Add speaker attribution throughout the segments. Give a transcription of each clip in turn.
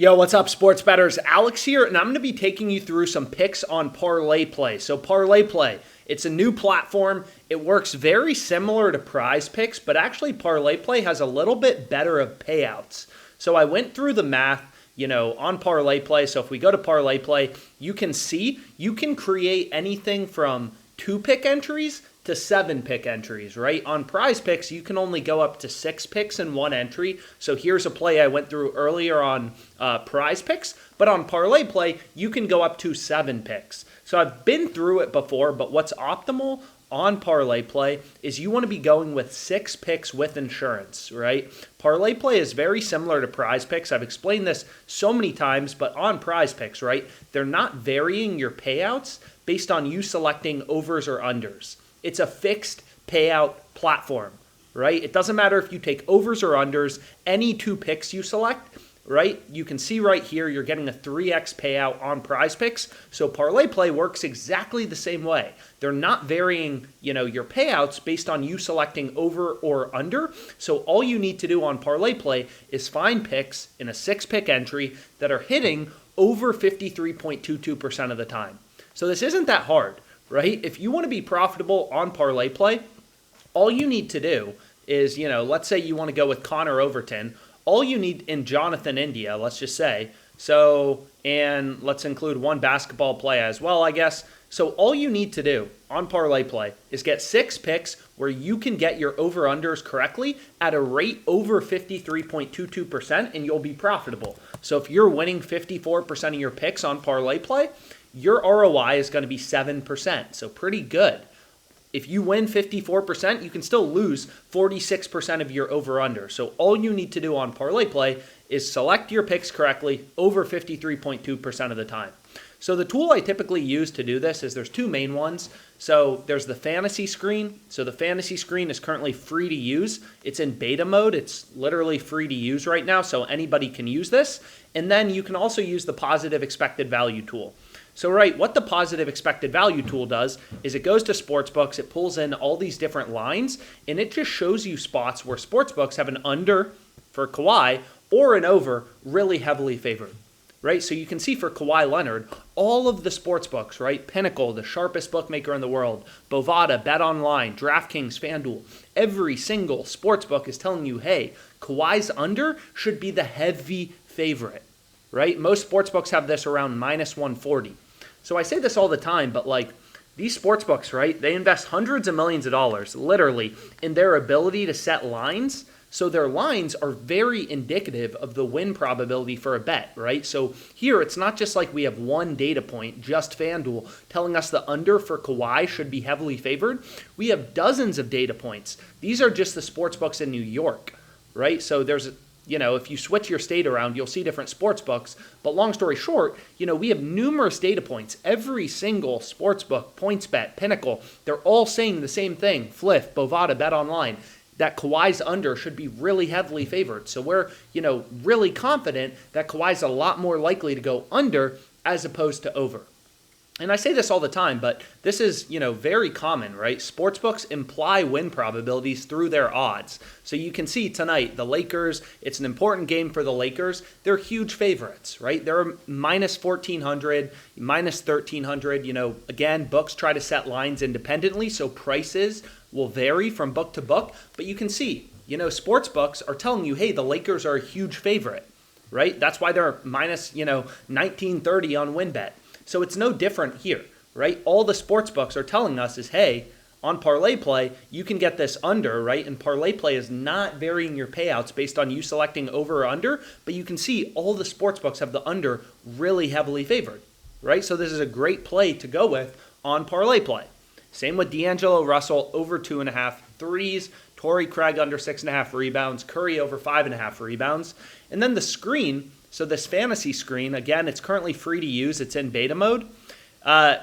Speaker 1: Yo, what's up, sports bettors? Alex here, and I'm going to be taking you through some picks on ParlayPlay. So ParlayPlay, it's a new platform. It works very similar to PrizePicks, but actually ParlayPlay has a little bit better of payouts. So I went through the math, on ParlayPlay. So if we go to ParlayPlay, you can see you can create anything from 2-pick entries to 7-pick entries, right? On PrizePicks, you can only go up to 6 picks in one entry. So here's a play I went through earlier on PrizePicks, but on ParlayPlay, you can go up to 7 picks. So I've been through it before, but what's optimal on ParlayPlay is you want to be going with 6 picks with insurance, right? ParlayPlay is very similar to PrizePicks. I've explained this so many times, but on PrizePicks, right, they're not varying your payouts based on you selecting overs or unders. It's a fixed payout platform, right? It doesn't matter if you take overs or unders, any 2 picks you select, right? You can see right here, you're getting a 3x payout on PrizePicks. So ParlayPlay works exactly the same way. They're not varying, your payouts based on you selecting over or under. So all you need to do on ParlayPlay is find picks in a 6-pick entry that are hitting over 53.22% of the time. So this isn't that hard, right? If you want to be profitable on ParlayPlay, all you need to do is, let's say you want to go with Connor Overton. All you need in Jonathan India, let's just say, and let's include one basketball play as well, I guess. So all you need to do on ParlayPlay is get 6 picks where you can get your over-unders correctly at a rate over 53.22%, and you'll be profitable. So if you're winning 54% of your picks on ParlayPlay, your ROI is going to be 7%, so pretty good. If you win 54%, you can still lose 46% of your over-under. So all you need to do on ParlayPlay is select your picks correctly over 53.2% of the time. So the tool I typically use to do this is there's 2 main ones. So there's the fantasy screen. So the fantasy screen is currently free to use. It's in beta mode. It's literally free to use right now, so anybody can use this. And then you can also use the positive expected value tool. So, right, what the positive expected value tool does is it goes to sportsbooks, it pulls in all these different lines, and it just shows you spots where sportsbooks have an under for Kawhi or an over really heavily favored, right? So you can see for Kawhi Leonard, all of the sportsbooks, right? Pinnacle, the sharpest bookmaker in the world, Bovada, BetOnline, DraftKings, FanDuel, every single sportsbook is telling you, hey, Kawhi's under should be the heavy favorite, right? Most sportsbooks have this around minus 140. So I say this all the time, but these sportsbooks, right, they invest hundreds of millions of dollars, literally, in their ability to set lines. So their lines are very indicative of the win probability for a bet, right? So here, it's not just like we have one data point, just FanDuel, telling us the under for Kawhi should be heavily favored. We have dozens of data points. These are just the sportsbooks in New York, right? So there's if you switch your state around, you'll see different sports books. But long story short, we have numerous data points. Every single sports book, PointsBet, Pinnacle, they're all saying the same thing. Fliff, Bovada, BetOnline, that Kawhi's under should be really heavily favored. So we're, really confident that Kawhi's a lot more likely to go under as opposed to over. And I say this all the time, but this is, very common, right? Sportsbooks imply win probabilities through their odds. So you can see tonight, the Lakers, it's an important game for the Lakers. They're huge favorites, right? They're minus 1,400, minus 1,300. Again, books try to set lines independently, so prices will vary from book to book. But you can see, sportsbooks are telling you, hey, the Lakers are a huge favorite, right? That's why they're minus, 1930 on WinBet. So it's no different here, right? All the sports books are telling us is, hey, on ParlayPlay, you can get this under, right? And ParlayPlay is not varying your payouts based on you selecting over or under, but you can see all the sports books have the under really heavily favored, right? So this is a great play to go with on ParlayPlay. Same with D'Angelo Russell, over 2.5 threes, Torrey Craig under 6.5 rebounds, Curry over 5.5 rebounds. And then the screen, so this fantasy screen, again, it's currently free to use. It's in beta mode.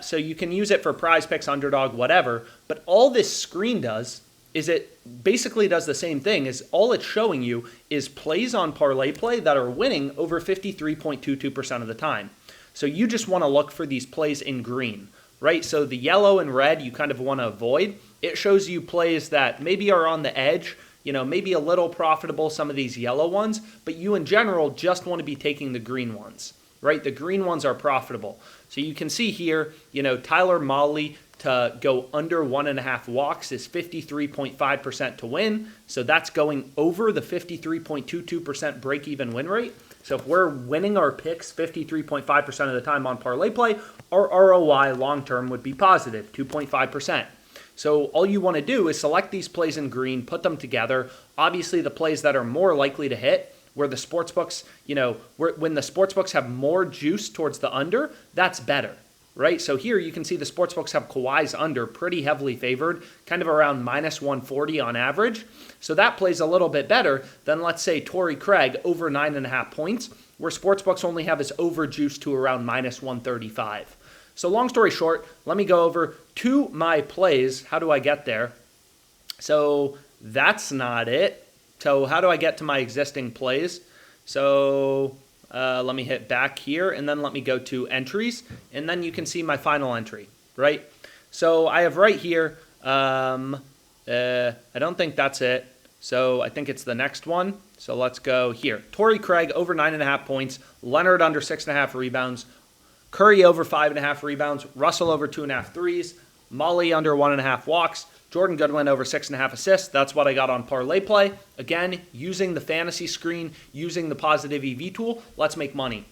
Speaker 1: So you can use it for PrizePicks, Underdog, whatever. But all this screen does is it basically does the same thing. Is all it's showing you is plays on ParlayPlay that are winning over 53.22% of the time. So you just want to look for these plays in green, right? So the yellow and red you kind of want to avoid. It shows you plays that maybe are on the edge, maybe a little profitable, some of these yellow ones, but you in general just want to be taking the green ones, right? The green ones are profitable. So you can see here, Tyler Mahle to go under 1.5 walks is 53.5% to win. So that's going over the 53.22% break-even win rate. So if we're winning our picks 53.5% of the time on ParlayPlay, our ROI long-term would be positive, 2.5%. So all you want to do is select these plays in green, put them together. Obviously, the plays that are more likely to hit, where the sportsbooks, when the sportsbooks have more juice towards the under, that's better, right? So here you can see the sportsbooks have Kawhi's under pretty heavily favored, kind of around minus 140 on average. So that plays a little bit better than, let's say, Torrey Craig over 9.5 points, where sportsbooks only have his over juice to around minus 135. So long story short, let me go over to my plays. How do I get there? So that's not it. So how do I get to my existing plays? So let me hit back here, and then let me go to entries, and then you can see my final entry, right? So I have right here, I don't think that's it. So I think it's the next one. So let's go here. Torrey Craig over 9.5 points, Leonard under 6.5 rebounds, Curry over 5.5 rebounds, Russell over 2.5 threes, Mahle under 1.5 walks, Jordan Goodwin over 6.5 assists. That's what I got on ParlayPlay. Again, using the fantasy screen, using the positive EV tool, let's make money.